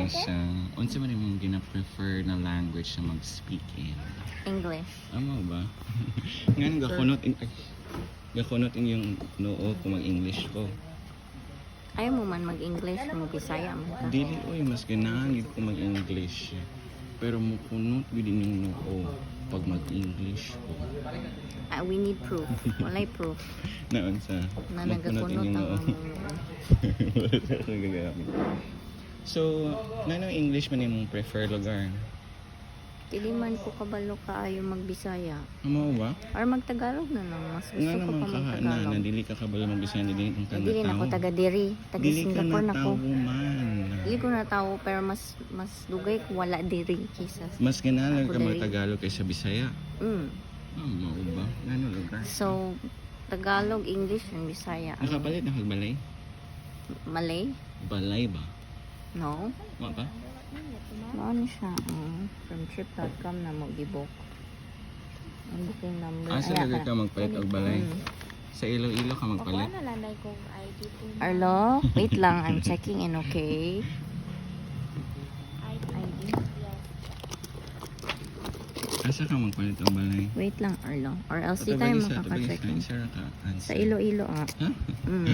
siya. Unsa man imong gina-prefer na language na mag-speak in? English. Amo ba? Nga gakunot in yung noo kung mag-English ko. Ayaw mo man mag-English, mag-Bisaya mo ka. Dili oy mas ganahan ko mag-English. Pero mukunot gid yung noo pag mag-English ko. We need proof. Walay proof. Naon sa Na mukunot nagakunot inyong ang noo. So, nanong English man imong prefer lugar? Pili man ko kabalo kaayo mag-Bisaya. Amo ba? Or mag-Tagalog na lang. Mas gusto Nga ko naman pa ka na mag-Tagalog. dili ka kabalo mag-Bisaya dili kang Dili na ako taga diri. Taga Dili ka Singapore na na ko. tawo man. Dili ko na tao pero mas dugay ko wala diri kaysa. Mas ganahan Ako ka diri. mag-Tagalog kaysa Bisaya. Mm. Amo ba? Ngano lugar? So Tagalog, English, and Bisaya. Nakapalit na kagbalay? Malay? Balay ba? No. Wa ba? Ano siya? From trip.com na mo gibook. Ang booking number. Asa Ayan lagay ka magpalit og balay? Sa Iloilo ka magpalit? Arlo, wait lang. I'm checking in, okay? Asa ka magpalit og balay? Wait lang, Arlo. Or else di Tabagi tayo sa makaka-check in. isa ra ka. Sa Iloilo, Ha? Mm.